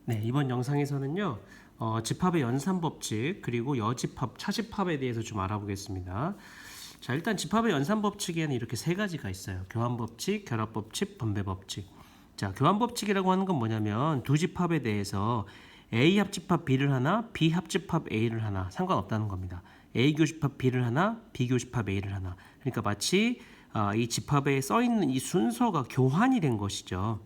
네, 이번 영상에서는요, 집합의 연산법칙 그리고 여집합, 차집합에 대해서 좀 알아보겠습니다. 자, 일단 집합의 연산법칙에는 이렇게 세 가지가 있어요. 교환법칙, 결합법칙, 분배법칙. 자, 교환법칙이라고 하는 건 뭐냐면 두 집합에 대해서 A 합집합 B를 하나, B 합집합 A를 하나 상관없다는 겁니다. A 교집합 B를 하나, B 교집합 A를 하나. 그러니까 마치 이 집합에 써 있는 이 순서가 교환이 된 것이죠.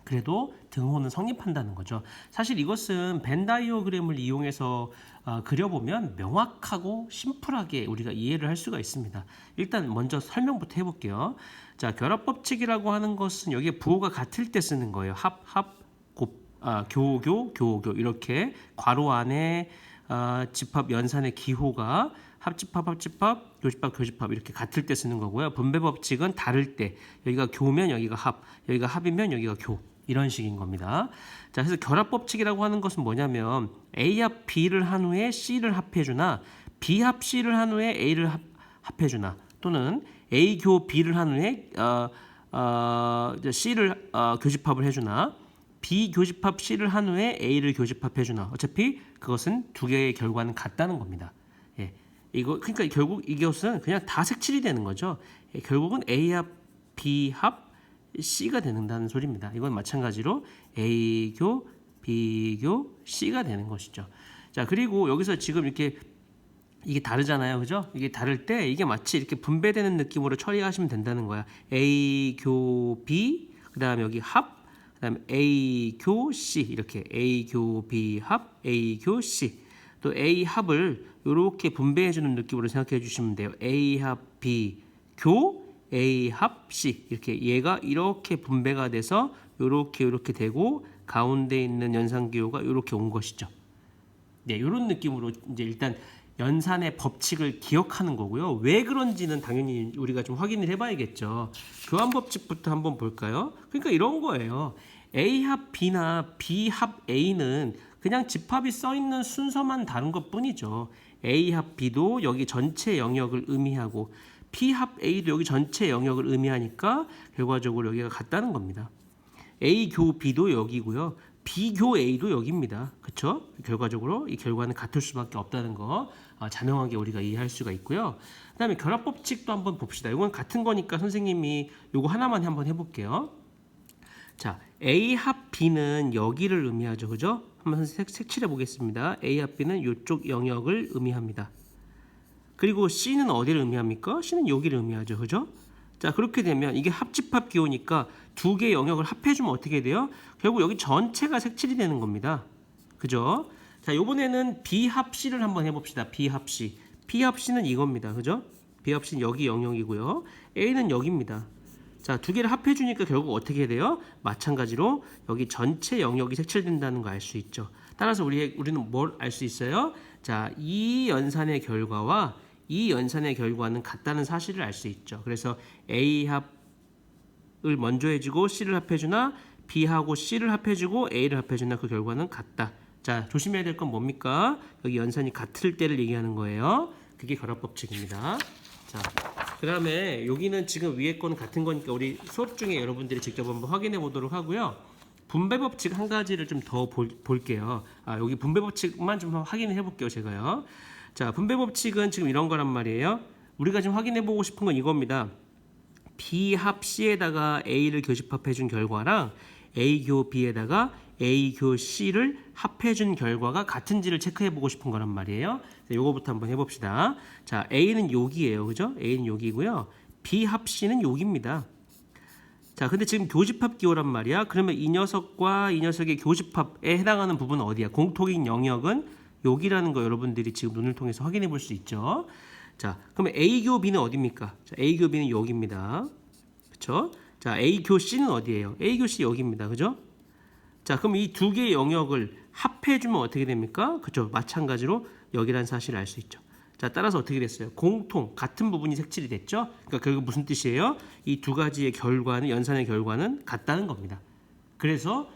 그래도 등호는 성립한다는 거죠. 사실 이것은 벤 다이어그램을 이용해서 그려보면 명확하고 심플하게 우리가 이해를 할 수가 있습니다. 일단 먼저 설명부터 해볼게요. 자, 결합법칙이라고 하는 것은 여기에 부호가 같을 때 쓰는 거예요. 교교 이렇게 괄호 안에 집합 연산의 기호가 합집합, 교집합, 교집합 이렇게 같을 때 쓰는 거고요. 분배법칙은 다를 때 여기가 교면 여기가 합, 여기가 합이면 여기가 교 이런 식인 겁니다. 자, 그래서 결합법칙이라고 하는 것은 뭐냐면 A 합 B를 한 후에 C를 합해주나 B 합 C를 한 후에 A를 합해주나 또는 A 교 B를 한 후에 C를 교집합을 해주나 B 교집합 C를 한 후에 A를 교집합해주나 어차피 그것은 두 개의 결과는 같다는 겁니다. 예, 이거 그러니까 결국 이것은 그냥 다 색칠이 되는 거죠. 예, 결국은 A 합 B 합 C가 된다는 소리입니다. 이건 마찬가지로 A교, B교, C가 되는 것이죠. 자, 그리고 여기서 지금 이렇게 이게 다르잖아요. 그죠? 이게 다를 때 이게 마치 이렇게 분배되는 느낌으로 처리하시면 된다는 거야. A교 B, 그 다음에 여기 합, 그 다음에 A교 C 이렇게 A교 B 합, A교 C 또 A 합을 이렇게 분배해주는 느낌으로 생각해 주시면 돼요. A 합 B 교 A 합 C 이렇게 얘가 이렇게 분배가 돼서 이렇게 되고 가운데 있는 연산기호가 이렇게 온 것이죠. 네, 이런 느낌으로 이제 일단 연산의 법칙을 기억하는 거고요. 왜 그런지는 당연히 우리가 좀 확인을 해봐야겠죠. 교환법칙부터 한번 볼까요? 그러니까 이런 거예요. A 합 B나 B 합 A는 그냥 집합이 써 있는 순서만 다른 것뿐이죠. A 합 B도 여기 전체 영역을 의미하고 P 합 A도 여기 전체 영역을 의미하니까 결과적으로 여기가 같다는 겁니다. A 교 B도 여기고요. B 교 A도 여기입니다. 그렇죠? 결과적으로 이 결과는 같을 수밖에 없다는 거 자명하게 우리가 이해할 수가 있고요. 그다음에 결합법칙도 한번 봅시다. 이건 같은 거니까 선생님이 이거 하나만 한번 해볼게요. 자, A 합 B는 여기를 의미하죠. 그죠? 한번 색칠해 보겠습니다. A 합 B는 이쪽 영역을 의미합니다. 그리고 C는 어디를 의미합니까? C는 여기를 의미하죠. 그죠? 자, 그렇게 되면 이게 합집합 기호니까 두 개의 영역을 합해주면 어떻게 돼요? 결국 여기 전체가 색칠이 되는 겁니다. 그죠? 자, 이번에는 B 합 C를 한번 해봅시다. B 합 C. B 합 C는 이겁니다. 그죠? B 합 C는 여기 영역이고요. A는 여기입니다. 자, 두 개를 합해주니까 결국 어떻게 돼요? 마찬가지로 여기 전체 영역이 색칠된다는 거 알 수 있죠. 따라서 우리는 뭘 알 수 있어요? 자, 이 연산의 결과와 이 연산의 결과는 같다는 사실을 알 수 있죠. 그래서 A 합을 먼저 해주고 C를 합해주나 B하고 C를 합해주고 A를 합해주나 그 결과는 같다. 자, 조심해야 될 건 뭡니까? 여기 연산이 같을 때를 얘기하는 거예요. 그게 결합법칙입니다. 자, 그 다음에 여기는 지금 위에 거는 같은 거니까 우리 수업 중에 여러분들이 직접 한번 확인해 보도록 하고요. 분배법칙 한 가지를 좀 더 볼게요. 여기 분배법칙만 좀 확인해 볼게요. 제가요. 자, 분배법칙은 지금 이런 거란 말이에요. 우리가 지금 확인해 보고 싶은 건 이겁니다. B 합 C에다가 A를 교집합해 준 결과랑 A 교 B에다가 A 교 C를 합해 준 결과가 같은지를 체크해 보고 싶은 거란 말이에요. 자, 요거부터 한번 해봅시다. 자, A는 여기예요. 그죠? A는 여기고요. B 합 C는 여기입니다. 자, 근데 지금 교집합 기호란 말이야. 그러면 이 녀석과 이 녀석의 교집합에 해당하는 부분은 어디야? 공통인 영역은 여기라는 거 여러분들이 지금 눈을 통해서 확인해 볼 수 있죠. 자, 그러면 A 교 B는 어디입니까? 자, A 교 B는 여기입니다. 그렇죠? 자, A 교 C는 어디예요? A 교 C 여기입니다. 그죠? 자, 그럼 이 두 개의 영역을 합해 주면 어떻게 됩니까? 그렇죠? 마찬가지로 여기라는 사실을 알 수 있죠. 자, 따라서 어떻게 됐어요? 공통, 같은 부분이 색칠이 됐죠? 그러니까 결국 무슨 뜻이에요? 이 두 가지의 결과는, 연산의 결과는 같다는 겁니다. 그래서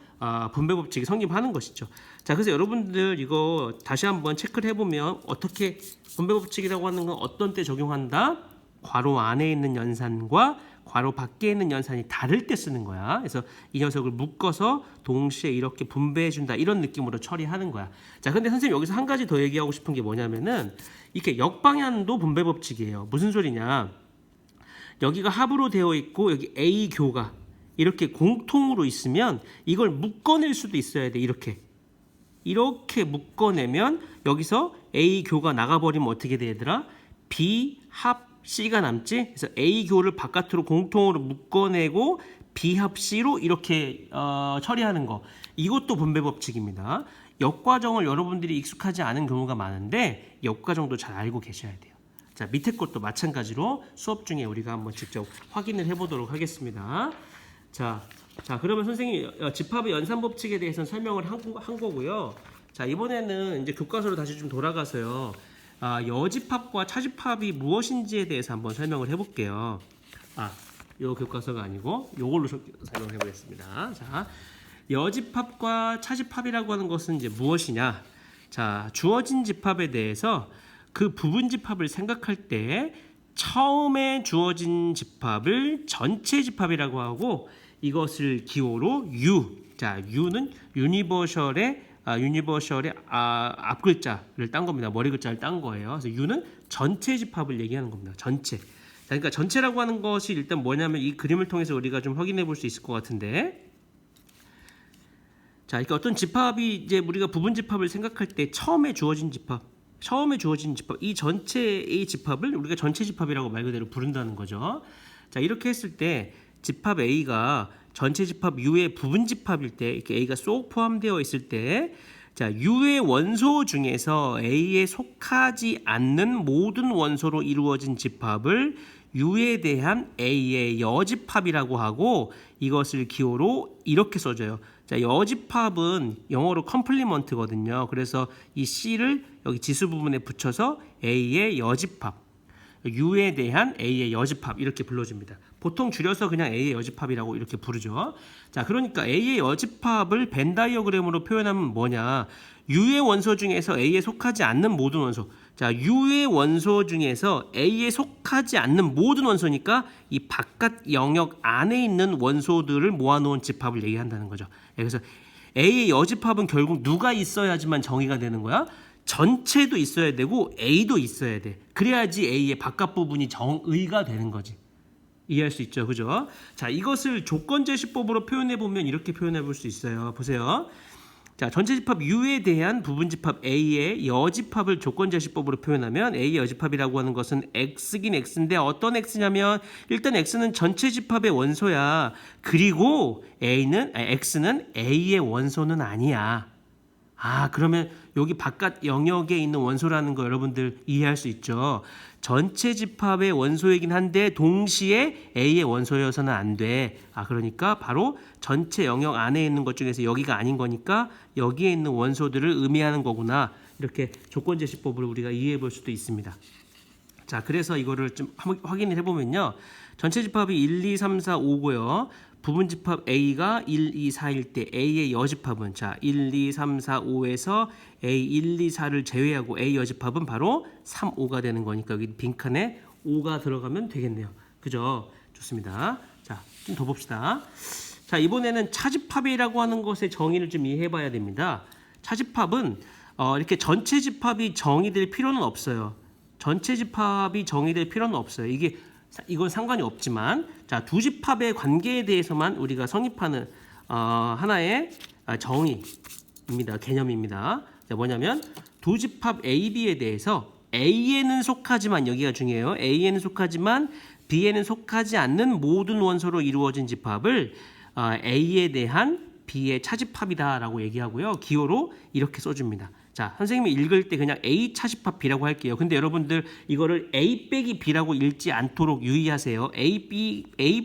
분배 법칙이 성립하는 것이죠. 자, 그래서 여러분들 이거 다시 한번 체크를 해보면 어떻게 분배 법칙이라고 하는 건 어떤 때 적용한다? 괄호 안에 있는 연산과 괄호 밖에 있는 연산이 다를 때 쓰는 거야. 그래서 이 녀석을 묶어서 동시에 이렇게 분배해준다 이런 느낌으로 처리하는 거야. 자, 근데 선생님 여기서 한 가지 더 얘기하고 싶은 게 뭐냐면은 이렇게 역방향도 분배 법칙이에요. 무슨 소리냐? 여기가 합으로 되어 있고 여기 A 교가 이렇게 공통으로 있으면 이걸 묶어낼 수도 있어야 돼. 이렇게 묶어내면 여기서 A 교가 나가버리면 어떻게 돼 얘들아? B 합 C가 남지. 그래서 A 교를 바깥으로 공통으로 묶어내고 B 합 C로 이렇게 처리하는 거. 이것도 분배 법칙입니다. 역과정을 여러분들이 익숙하지 않은 경우가 많은데 역과정도 잘 알고 계셔야 돼요. 자, 밑에 것도 마찬가지로 수업 중에 우리가 한번 직접 확인을 해보도록 하겠습니다. 자, 그러면 선생님 집합의 연산 법칙에 대해서는 설명을 한 거고요. 자, 이번에는 이제 교과서로 다시 좀 돌아가서요. 여집합과 차집합이 무엇인지에 대해서 한번 설명을 해볼게요. 요 교과서가 아니고 요걸로 설명을 해보겠습니다. 자, 여집합과 차집합이라고 하는 것은 이제 무엇이냐? 자, 주어진 집합에 대해서 그 부분 집합을 생각할 때 처음에 주어진 집합을 전체 집합이라고 하고 이것을 기호로 U. 자, U는 유니버셜의 앞글자를 딴 겁니다. 머리 글자를 딴 거예요. 그래서 U는 전체 집합을 얘기하는 겁니다. 전체. 자, 그러니까 전체라고 하는 것이 일단 뭐냐면 이 그림을 통해서 우리가 좀 확인해 볼 수 있을 것 같은데. 자, 그러니까 어떤 집합이 이제 우리가 부분 집합을 생각할 때 처음에 주어진 집합, 이 전체의 집합을 우리가 전체 집합이라고 말 그대로 부른다는 거죠. 자, 이렇게 했을 때 집합 A가 전체 집합 U의 부분 집합일 때 이렇게 A가 쏙 포함되어 있을 때 자, U의 원소 중에서 A에 속하지 않는 모든 원소로 이루어진 집합을 U에 대한 A의 여집합이라고 하고 이것을 기호로 이렇게 써줘요. 자, 여집합은 영어로 컴플리먼트거든요. 그래서 이 C를 여기 지수 부분에 붙여서 A의 여집합, U에 대한 A의 여집합 이렇게 불러줍니다. 보통 줄여서 그냥 A의 여집합이라고 이렇게 부르죠. 자, 그러니까 A의 여집합을 벤 다이어그램으로 표현하면 뭐냐? U의 원소 중에서 A에 속하지 않는 모든 원소. 자, U의 원소 중에서 A에 속하지 않는 모든 원소니까 이 바깥 영역 안에 있는 원소들을 모아놓은 집합을 얘기한다는 거죠. 그래서 A의 여집합은 결국 누가 있어야지만 정의가 되는 거야? 전체도 있어야 되고 A도 있어야 돼. 그래야지 A의 바깥 부분이 정의가 되는 거지. 이해할 수 있죠, 그죠? 자, 이것을 조건제시법으로 표현해 보면 이렇게 표현해 볼 수 있어요. 보세요. 자, 전체 집합 U에 대한 부분 집합 A의 여집합을 조건제시법으로 표현하면 A의 여집합이라고 하는 것은 X긴 X인데 어떤 X냐면 일단 X는 전체 집합의 원소야. 그리고 X는 A의 원소는 아니야. 그러면 여기 바깥 영역에 있는 원소라는 거 여러분들 이해할 수 있죠. 전체 집합의 원소이긴 한데 동시에 A의 원소여서는 안 돼. 그러니까 바로 전체 영역 안에 있는 것 중에서 여기가 아닌 거니까 여기에 있는 원소들을 의미하는 거구나. 이렇게 조건제시법으로 우리가 이해해 볼 수도 있습니다. 자, 그래서 이거를 좀 확인을 해보면요. 전체 집합이 1, 2, 3, 4, 5고요. 부분 집합 A가 1, 2, 4일 때 A의 여집합은 자 1, 2, 3, 4, 5에서 A 1, 2, 4를 제외하고 A 여집합은 바로 3, 5가 되는 거니까 여기 빈칸에 5가 들어가면 되겠네요. 그죠? 좋습니다. 자, 좀 더 봅시다. 자, 이번에는 차집합이라고 하는 것의 정의를 좀 이해해 봐야 됩니다. 차집합은 이렇게 전체 집합이 정의될 필요는 없어요. 전체 집합이 정의될 필요는 없어요. 이건 상관이 없지만 자, 두 집합의 관계에 대해서만 우리가 성립하는 하나의 정의입니다. 개념입니다. 자, 뭐냐면 두 집합 A, B에 대해서 A에는 속하지만 여기가 중요해요. A에는 속하지만 B에는 속하지 않는 모든 원소로 이루어진 집합을 A에 대한 B의 차집합이다라고 얘기하고요. 기호로 이렇게 써줍니다. 자, 선생님이 읽을 때 그냥 A 차집합 B라고 할게요. 근데 여러분들 이거를 A 빼기 B라고 읽지 않도록 유의하세요. A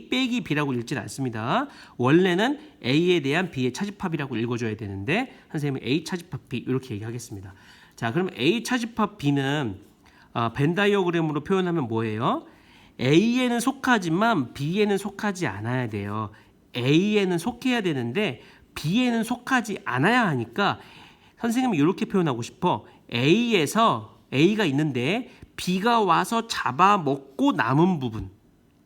빼기 B라고 읽지는 않습니다. 원래는 A에 대한 B의 차집합이라고 읽어줘야 되는데 선생님이 A 차집합 B 이렇게 얘기하겠습니다. 자, 그럼 A 차집합 B는 벤 다이어그램으로 표현하면 뭐예요? A에는 속하지만 B에는 속하지 않아야 돼요. A에는 속해야 되는데 B에는 속하지 않아야 하니까 선생님이 이렇게 표현하고 싶어. A에서 A가 있는데 B가 와서 잡아먹고 남은 부분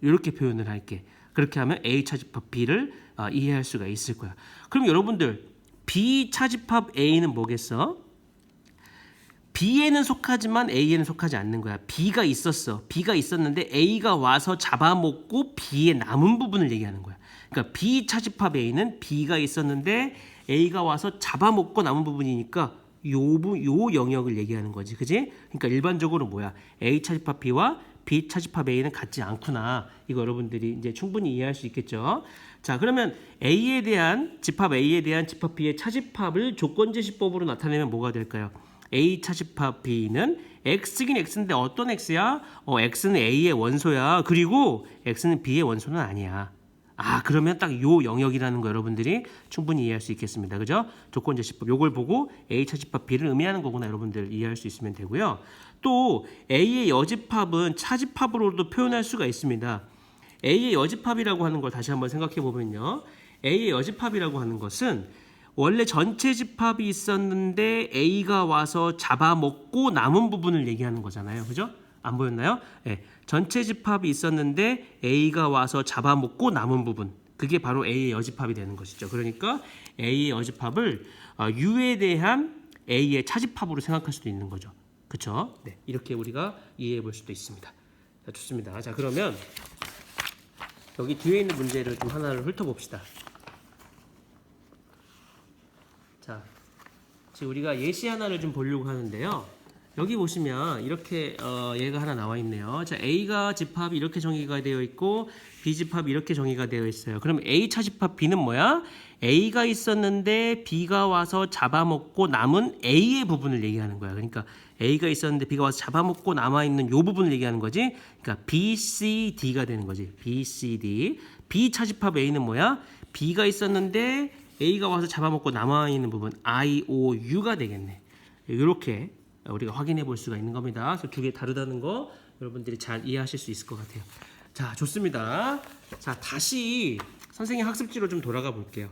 이렇게 표현을 할게. 그렇게 하면 A 차집합 B를 이해할 수가 있을 거야. 그럼 여러분들 B 차집합 A는 뭐겠어? B에는 속하지만 A에는 속하지 않는 거야. B가 있었어. B가 있었는데 A가 와서 잡아먹고 B의 남은 부분을 얘기하는 거야. 그러니까 B 차집합 A는 B가 있었는데 A가 와서 잡아먹고 남은 부분이니까 요 영역을 얘기하는 거지. 그지? 그러니까 일반적으로 뭐야? A 차집합 B와 B 차집합 A는 같지 않구나. 이거 여러분들이 이제 충분히 이해할 수 있겠죠? 자, 그러면 A에 대한 집합 B의 차집합을 조건제시법으로 나타내면 뭐가 될까요? A 차집합 B는 X긴 X인데 어떤 X야? X는 A의 원소야. 그리고 X는 B의 원소는 아니야. 그러면 딱 요 영역이라는 거 여러분들이 충분히 이해할 수 있겠습니다. 그죠? 조건제시법 요걸 보고 A 차집합 B를 의미하는 거구나 여러분들 이해할 수 있으면 되고요. 또 A의 여집합은 차집합으로도 표현할 수가 있습니다. A의 여집합이라고 하는 걸 다시 한번 생각해 보면요. A의 여집합이라고 하는 것은 원래 전체 집합이 있었는데 A가 와서 잡아먹고 남은 부분을 얘기하는 거잖아요. 그죠? 안 보였나요? 네. 전체 집합이 있었는데 A가 와서 잡아먹고 남은 부분. 그게 바로 A의 여집합이 되는 것이죠. 그러니까 A의 여집합을 U에 대한 A의 차집합으로 생각할 수도 있는 거죠. 그렇죠? 네. 이렇게 우리가 이해해 볼 수도 있습니다. 자, 좋습니다. 자, 그러면 여기 뒤에 있는 문제를 좀 하나를 훑어봅시다. 자, 지금 우리가 예시 하나를 좀 보려고 하는데요. 여기 보시면 이렇게 얘가 하나 나와 있네요. 자, A가 집합이 이렇게 정의가 되어 있고 B 집합이 이렇게 정의가 되어 있어요. 그럼 A 차집합 B는 뭐야? A가 있었는데 B가 와서 잡아먹고 남은 A의 부분을 얘기하는 거야. 그러니까 A가 있었는데 B가 와서 잡아먹고 남아있는 요 부분을 얘기하는 거지. 그러니까 B, C, D가 되는 거지. B, C, D. B 차집합 A는 뭐야? B가 있었는데 A가 와서 잡아먹고 남아있는 부분 I, O, U가 되겠네. 이렇게 우리가 확인해 볼 수가 있는 겁니다. 그래서 두 개 다르다는 거 여러분들이 잘 이해하실 수 있을 것 같아요. 자, 좋습니다. 자, 다시 선생님 학습지로 좀 돌아가 볼게요.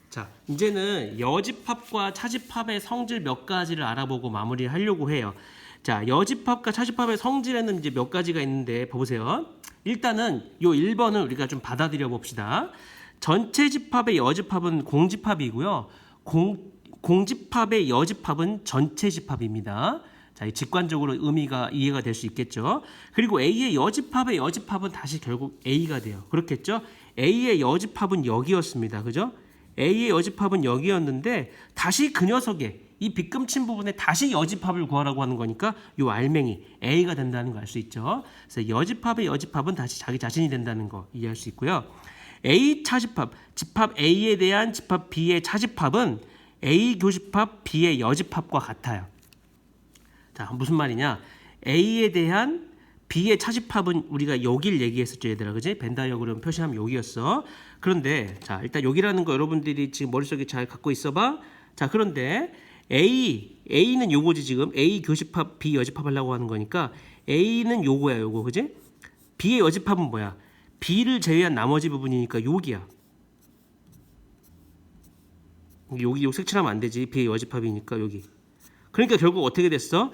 자, 이제는 여집합과 차집합의 성질 몇 가지를 알아보고 마무리를 하려고 해요. 자, 여집합과 차집합의 성질에는 이제 몇 가지가 있는데 보세요. 일단은 요 1번을 우리가 좀 받아들여 봅시다. 전체 집합의 여집합은 공집합이고요. 공집합의 여집합은 전체 집합입니다. 자, 직관적으로 의미가 이해가 될 수 있겠죠. 그리고 A의 여집합은 다시 결국 A가 돼요. 그렇겠죠? A의 여집합은 여기였습니다. 그죠? A의 여집합은 여기였는데 다시 그 녀석의 이 빗금친 부분에 다시 여집합을 구하라고 하는 거니까 요 알맹이 A가 된다는 거 알 수 있죠. 그래서 여집합은 다시 자기 자신이 된다는 거 이해할 수 있고요. A 차집합, 집합 A에 대한 집합 B의 차집합은 A 교집합 B의 여집합과 같아요. 자, 무슨 말이냐? A에 대한 B의 차집합은 우리가 여기를 얘기했었죠, 얘들아. 그지? 벤 다이어그램 표시하면 여기였어. 그런데 자, 일단 여기라는 거 여러분들이 지금 머릿속에 잘 갖고 있어봐. 자, 그런데 A는 요거지 지금. A 교집합 B 여집합 하려고 하는 거니까 A는 요거야, 요거. 그지? B의 여집합은 뭐야? B를 제외한 나머지 부분이니까 여기야. 여기 색칠하면 안 되지. B의 여집합이니까 여기. 그러니까 결국 어떻게 됐어?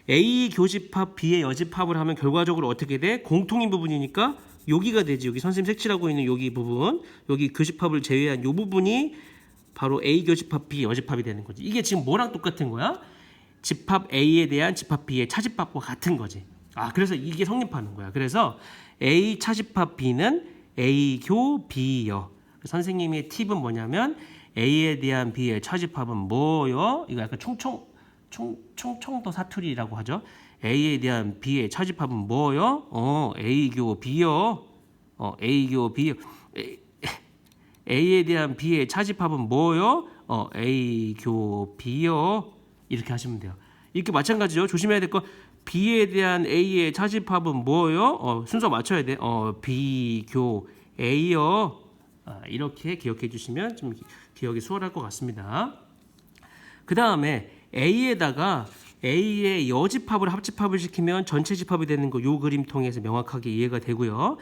A 교집합 B의 여집합을 하면 결과적으로 어떻게 돼? 공통인 부분이니까 여기가 되지. 여기 선생님 색칠하고 있는 여기 부분, 여기 교집합을 제외한 이 부분이 바로 A 교집합 B 여집합이 되는 거지. 이게 지금 뭐랑 똑같은 거야? 집합 A에 대한 집합 B의 차집합과 같은 거지. 그래서 이게 성립하는 거야. 그래서 A 차집합 B는 A 교 B여. 선생님의 팁은 뭐냐면 A에 대한 B의 차집합은 뭐요? 이거 약간 충청도 사투리라고 하죠. A에 대한 B의 차집합은 뭐요? A교 B요. A교 B요. A에 대한 B의 차집합은 뭐요? A교 B요. 이렇게 하시면 돼요. 이렇게 마찬가지죠. 조심해야 될 거. B에 대한 A의 차집합은 뭐요? 순서 맞춰야 돼. B교 A요. 이렇게 기억해 주시면 좀 기억이 수월할 것 같습니다. 그 다음에 A에다가 A의 여집합을 합집합을 시키면 전체 집합이 되는 거 요 그림 통해서 명확하게 이해가 되고요.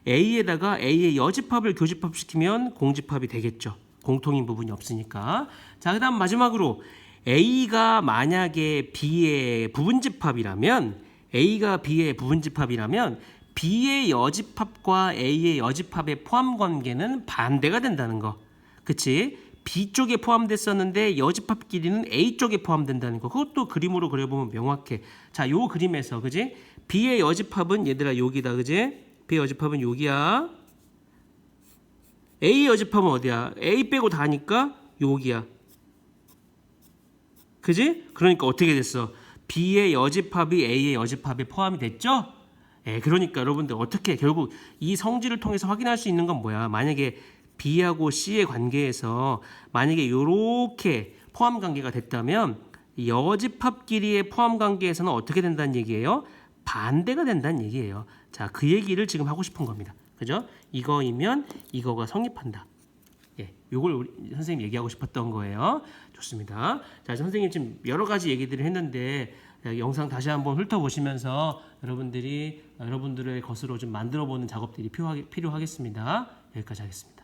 A에다가 A의 여집합을 교집합시키면 공집합이 되겠죠. 공통인 부분이 없으니까. 자, 그다음 마지막으로 A가 만약에 B의 부분집합이라면 A가 B의 부분집합이라면 B의 여집합과 A의 여집합의 포함 관계는 반대가 된다는 거. 그치? B 쪽에 포함됐었는데 여집합 길이는 A 쪽에 포함된다는 거. 그것도 그림으로 그려보면 명확해. 자, 요 그림에서 그지? B의 여집합은 얘들아 여기다, 그지? B의 여집합은 여기야. A의 여집합은 어디야? A 빼고 다니까 여기야. 그지? 그러니까 어떻게 됐어? B의 여집합이 A의 여집합에 포함이 됐죠? 예, 그러니까 여러분들 어떻게 결국 이 성질을 통해서 확인할 수 있는 건 뭐야? 만약에 B하고 C의 관계에서 만약에 이렇게 포함 관계가 됐다면 여집합 길이의 포함 관계에서는 어떻게 된다는 얘기예요? 반대가 된다는 얘기예요. 자, 그 얘기를 지금 하고 싶은 겁니다. 그죠? 이거이면 이거가 성립한다. 예, 요걸 우리 선생님 얘기하고 싶었던 거예요. 좋습니다. 자, 선생님 지금 여러 가지 얘기들을 했는데 영상 다시 한번 훑어보시면서 여러분들이 여러분들의 것으로 좀 만들어보는 작업들이 필요하겠습니다. 여기까지 하겠습니다.